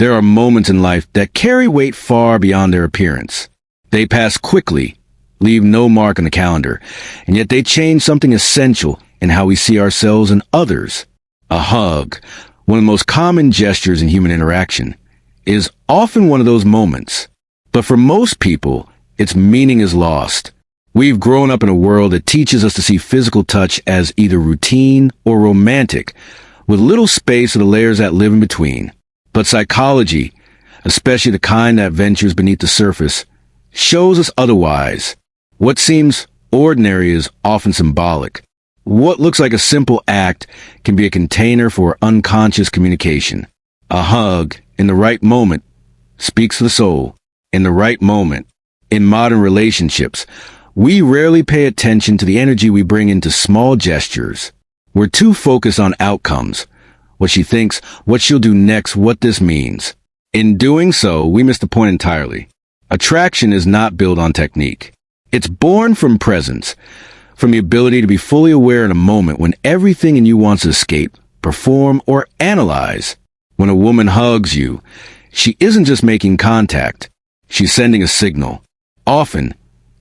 There are moments in life that carry weight far beyond their appearance. They pass quickly, leave no mark on the calendar, and yet they change something essential in how we see ourselves and others. A hug, one of the most common gestures in human interaction, is often one of those moments. But for most people, its meaning is lost. We've grown up in a world that teaches us to see physical touch as either routine or romantic, with little space for the layers that live in between. But psychology, especially the kind that ventures beneath the surface, shows us otherwise. What seems ordinary is often symbolic. What looks like a simple act can be a container for unconscious communication. A hug, in the right moment, speaks to the soul. In the right moment. In modern relationships, we rarely pay attention to the energy we bring into small gestures. We're too focused on outcomes. What she thinks, what she'll do next, what this means. In doing so, we miss the point entirely. Attraction is not built on technique. It's born from presence, from the ability to be fully aware in a moment when everything in you wants to escape, perform, or analyze. When a woman hugs you, she isn't just making contact. She's sending a signal. Often,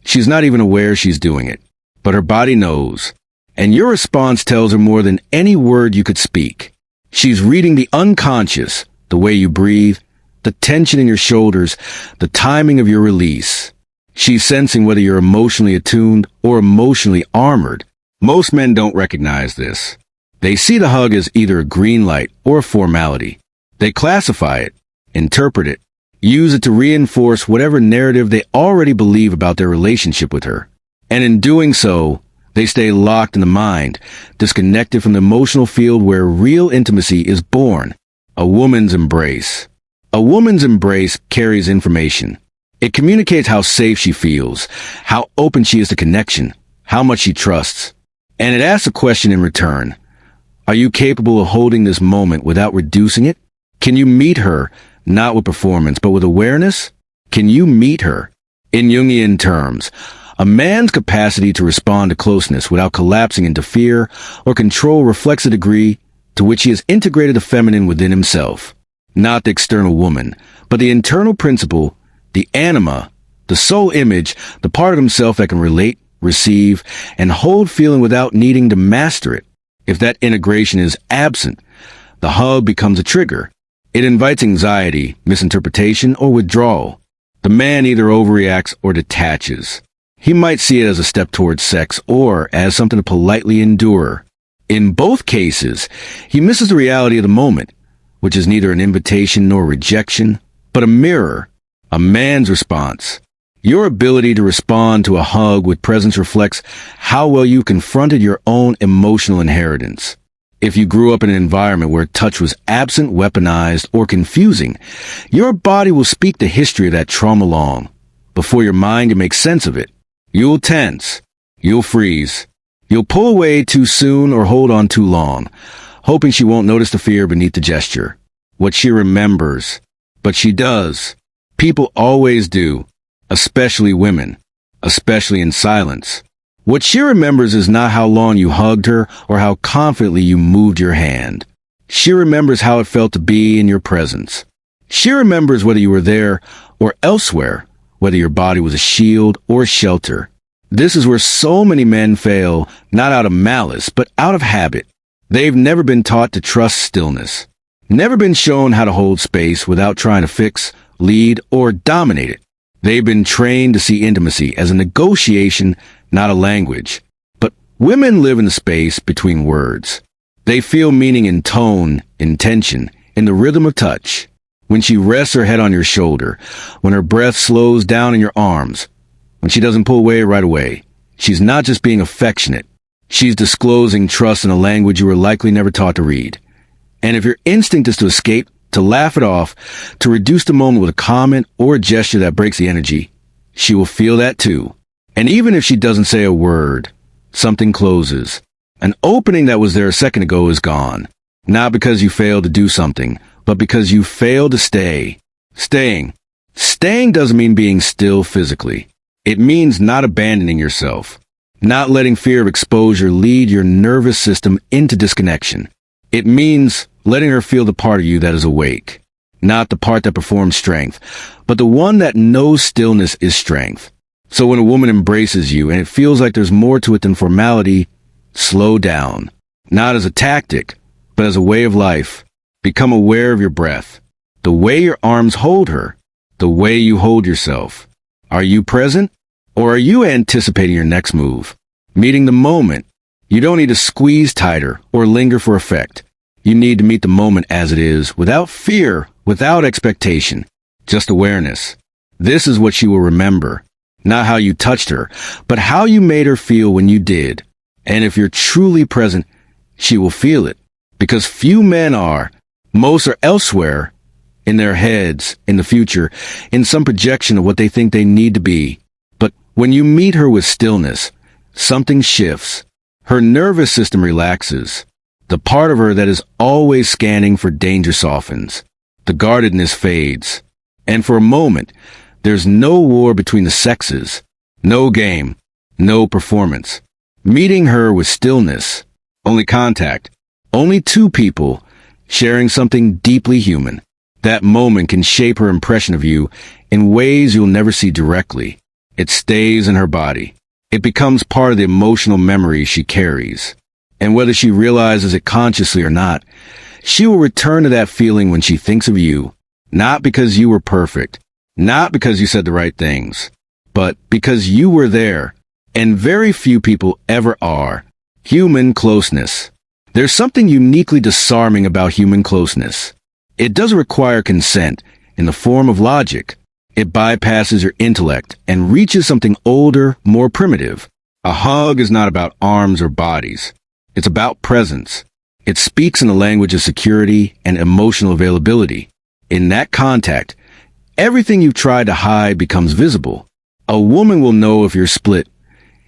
she's not even aware she's doing it, but her body knows. And your response tells her more than any word you could speak. She's reading the unconscious, the way you breathe, the tension in your shoulders, the timing of your release. She's sensing whether you're emotionally attuned or emotionally armored. Most men don't recognize this. They see the hug as either a green light or a formality. They classify it, interpret it, use it to reinforce whatever narrative they already believe about their relationship with her. And in doing so, they stay locked in the mind, disconnected from the emotional field where real intimacy is born. A woman's embrace. A woman's embrace carries information. It communicates how safe she feels, how open she is to connection, how much she trusts. And it asks a question in return. Are you capable of holding this moment without reducing it? Can you meet her, not with performance, but with awareness? Can you meet her? In Jungian terms, a man's capacity to respond to closeness without collapsing into fear or control reflects the degree to which he has integrated the feminine within himself. Not the external woman, but the internal principle, the anima, the soul image, the part of himself that can relate, receive, and hold feeling without needing to master it. If that integration is absent, the hug becomes a trigger. It invites anxiety, misinterpretation, or withdrawal. The man either overreacts or detaches. He might see it as a step towards sex or as something to politely endure. In both cases, he misses the reality of the moment, which is neither an invitation nor rejection, but a mirror, a man's response. Your ability to respond to a hug with presence reflects how well you confronted your own emotional inheritance. If you grew up in an environment where touch was absent, weaponized, or confusing, your body will speak the history of that trauma long. Before your mind can make sense of it, you'll tense, you'll freeze, you'll pull away too soon or hold on too long, hoping she won't notice the fear beneath the gesture. What she remembers, but she does. People always do, especially women, especially in silence. What she remembers is not how long you hugged her or how confidently you moved your hand. She remembers how it felt to be in your presence. She remembers whether you were there or elsewhere, whether your body was a shield or a shelter. This is where so many men fail, not out of malice, but out of habit. They've never been taught to trust stillness, never been shown how to hold space without trying to fix, lead, or dominate it. They've been trained to see intimacy as a negotiation, not a language. But women live in the space between words. They feel meaning in tone, in tension, in the rhythm of touch. When she rests her head on your shoulder, when her breath slows down in your arms, when she doesn't pull away right away, she's not just being affectionate. She's disclosing trust in a language you were likely never taught to read. And if your instinct is to escape, to laugh it off, to reduce the moment with a comment or a gesture that breaks the energy, she will feel that too. And even if she doesn't say a word, something closes. An opening that was there a second ago is gone. Not because you failed to do something, but because you failed to stay. Staying doesn't mean being still physically. It means not abandoning yourself. Not letting fear of exposure lead your nervous system into disconnection. It means letting her feel the part of you that is awake. not the part that performs strength, but the one that knows stillness is strength. So when a woman embraces you and it feels like there's more to it than formality, slow down. Not as a tactic, but as a way of life. Become aware of your breath, the way your arms hold her, the way you hold yourself. Are you present, or are you anticipating your next move? Meeting the moment. You don't need to squeeze tighter or linger for effect. You need to meet the moment as it is, without fear, without expectation, just awareness. This is what she will remember. Not how you touched her, but how you made her feel when you did. And if you're truly present, she will feel it. Because few men are. Most are elsewhere, in their heads, in the future, in some projection of what they think they need to be. But when you meet her with stillness, something shifts. Her nervous system relaxes. The part of her that is always scanning for danger softens. The guardedness fades. And for a moment, there's no war between the sexes. No game. No performance. Meeting her with stillness. Only contact. Only two people sharing something deeply human. That moment can shape her impression of you in ways you'll never see directly. It stays in her body. It becomes part of the emotional memory she carries. And whether she realizes it consciously or not, she will return to that feeling when she thinks of you. Not because you were perfect. Not because you said the right things. But because you were there. And very few people ever are. Human closeness. There's something uniquely disarming about human closeness. It doesn't require consent in the form of logic. It bypasses your intellect and reaches something older, more primitive. A hug is not about arms or bodies. It's about presence. It speaks in the language of security and emotional availability. In that contact, everything you've tried to hide becomes visible. A woman will know if you're split,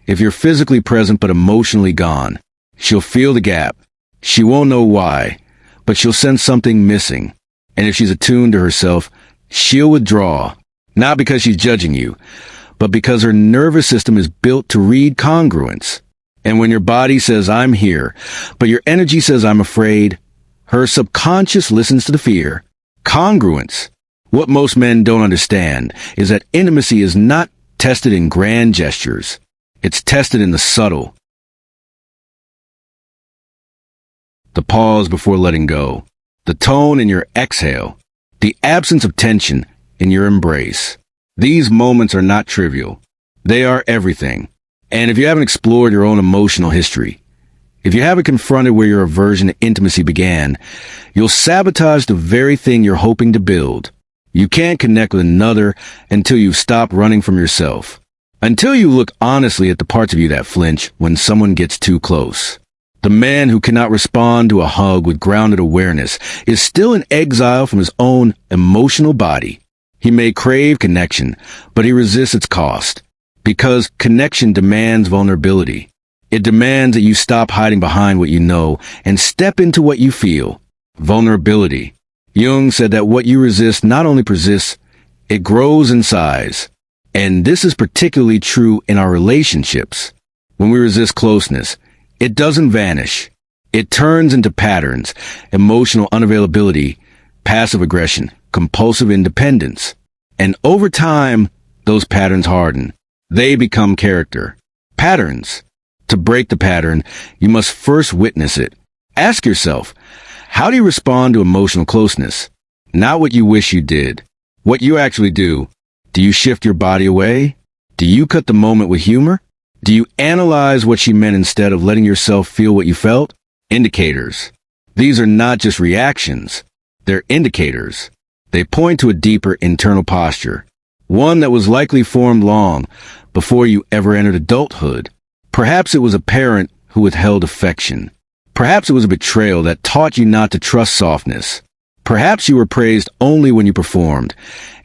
if you're physically present but emotionally gone. She'll feel the gap. She won't know why, but she'll sense something missing. And if she's attuned to herself, she'll withdraw. Not because she's judging you, but because her nervous system is built to read congruence. And when your body says, I'm here, but your energy says, I'm afraid, her subconscious listens to the fear. Congruence. What most men don't understand is that intimacy is not tested in grand gestures. It's tested in the subtle. The pause before letting go. The tone in your exhale. The absence of tension in your embrace. These moments are not trivial. They are everything. And if you haven't explored your own emotional history, if you haven't confronted where your aversion to intimacy began, you'll sabotage the very thing you're hoping to build. You can't connect with another until you've stopped running from yourself. Until you look honestly at the parts of you that flinch when someone gets too close. The man who cannot respond to a hug with grounded awareness is still in exile from his own emotional body. He may crave connection, but he resists its cost. Because connection demands vulnerability. It demands that you stop hiding behind what you know and step into what you feel. Vulnerability. Jung said that what you resist not only persists, it grows in size. And this is particularly true in our relationships. When we resist closeness, it doesn't vanish. It turns into patterns, emotional unavailability, passive aggression, compulsive independence. And over time, those patterns harden. They become character. Patterns. To break the pattern, you must first witness it. Ask yourself, how do you respond to emotional closeness? Not what you wish you did. What you actually do. Do you shift your body away? Do you cut the moment with humor? Do you analyze what she meant instead of letting yourself feel what you felt? Indicators. These are not just reactions. They're indicators. They point to a deeper internal posture. One that was likely formed long before you ever entered adulthood. Perhaps it was a parent who withheld affection. Perhaps it was a betrayal that taught you not to trust softness. Perhaps you were praised only when you performed,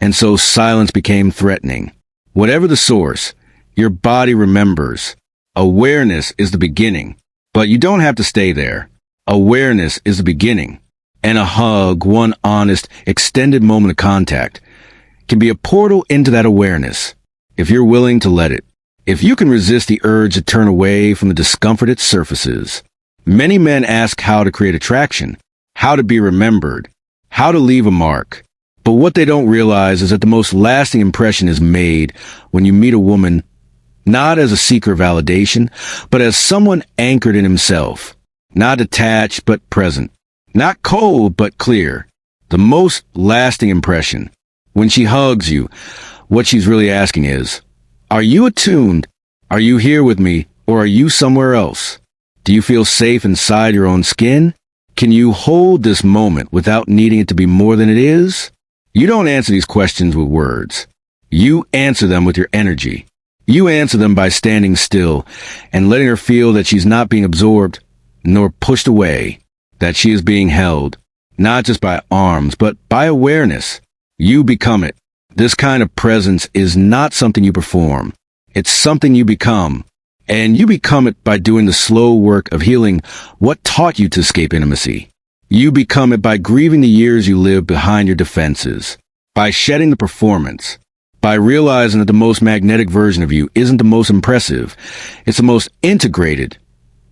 and so silence became threatening. Whatever the source, your body remembers. Awareness is the beginning, but you don't have to stay there. Awareness is the beginning. And a hug, one honest, extended moment of contact, can be a portal into that awareness, if you're willing to let it. If you can resist the urge to turn away from the discomfort it surfaces. Many men ask how to create attraction, how to be remembered, how to leave a mark. But what they don't realize is that the most lasting impression is made when you meet a woman not as a seeker of validation, but as someone anchored in himself, not attached but present, not cold but clear. The most lasting impression, when she hugs you, what she's really asking is, are you attuned? Are you here with me, or are you somewhere else? Do you feel safe inside your own skin? Can you hold this moment without needing it to be more than it is? You don't answer these questions with words. You answer them with your energy. You answer them by standing still and letting her feel that she's not being absorbed nor pushed away, that she is being held, not just by arms, but by awareness. You become it. This kind of presence is not something you perform. It's something you become. And you become it by doing the slow work of healing what taught you to escape intimacy. You become it by grieving the years you lived behind your defenses, by shedding the performance, by realizing that the most magnetic version of you isn't the most impressive. It's the most integrated.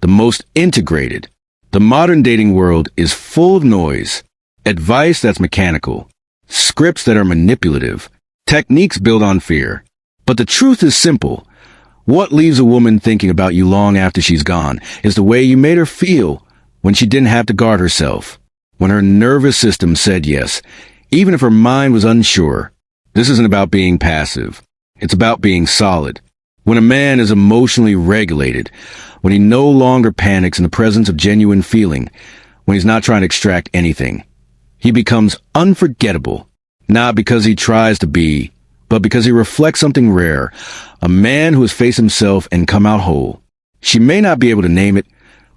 The most integrated. The modern dating world is full of noise, advice that's mechanical, scripts that are manipulative, techniques built on fear. But the truth is simple. What leaves a woman thinking about you long after she's gone is the way you made her feel when she didn't have to guard herself, when her nervous system said yes, even if her mind was unsure. This isn't about being passive. It's about being solid. When a man is emotionally regulated, when he no longer panics in the presence of genuine feeling, when he's not trying to extract anything, he becomes unforgettable, not because he tries to be, but because he reflects something rare, a man who has faced himself and come out whole. She may not be able to name it,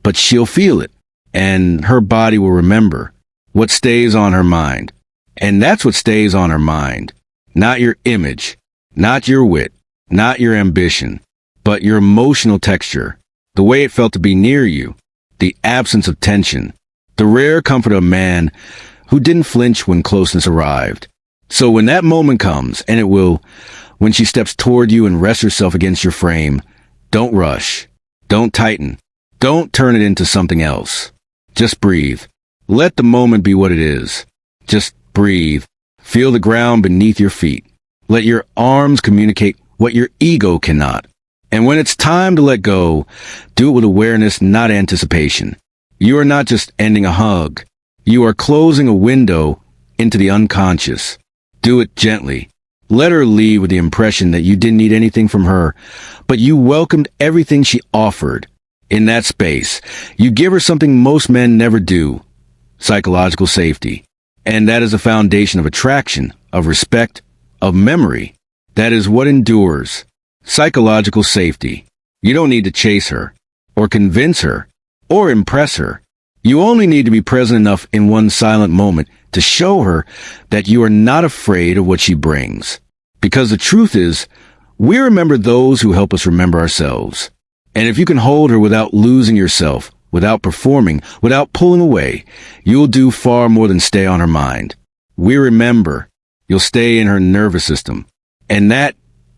but she'll feel it, and her body will remember what stays on her mind. And that's what stays on her mind. Not your image, not your wit, not your ambition, but your emotional texture, the way it felt to be near you, the absence of tension, the rare comfort of a man who didn't flinch when closeness arrived. So when that moment comes, and it will, when she steps toward you and rests herself against your frame, don't rush, don't tighten, don't turn it into something else. Just breathe. Let the moment be what it is. Just breathe. Feel the ground beneath your feet. Let your arms communicate what your ego cannot. And when it's time to let go, do it with awareness, not anticipation. You are not just ending a hug. You are closing a window into the unconscious. Do it gently. Let her leave with the impression that you didn't need anything from her, but you welcomed everything she offered. In that space, you give her something most men never do: psychological safety. And that is the foundation of attraction, of respect, of memory. That is what endures. Psychological safety. You don't need to chase her, or convince her, or impress her. You only need to be present enough in one silent moment to show her that you are not afraid of what she brings. Because the truth is, we remember those who help us remember ourselves. And if you can hold her without losing yourself, without performing, without pulling away, you'll do far more than stay on her mind. We remember. You'll stay in her nervous system. And that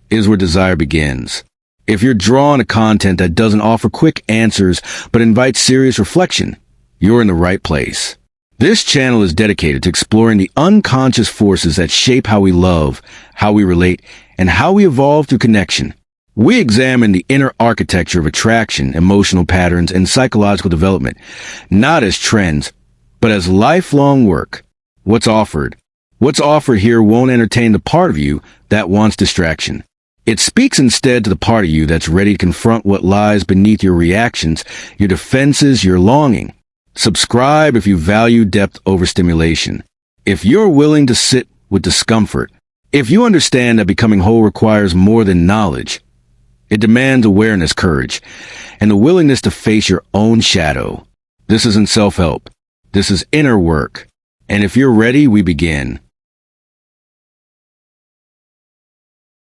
is where desire begins. If you're drawn to content that doesn't offer quick answers but invites serious reflection, you're in the right place. This channel is dedicated to exploring the unconscious forces that shape how we love, how we relate, and how we evolve through connection. We examine the inner architecture of attraction, emotional patterns, and psychological development, not as trends, but as lifelong work. What's offered here won't entertain the part of you that wants distraction. It speaks instead to the part of you that's ready to confront what lies beneath your reactions, your defenses, your longing. Subscribe if you value depth over stimulation. If you're willing to sit with discomfort, if you understand that becoming whole requires more than knowledge, it demands awareness, courage, and the willingness to face your own shadow. This isn't self-help. This is inner work. And if you're ready, we begin.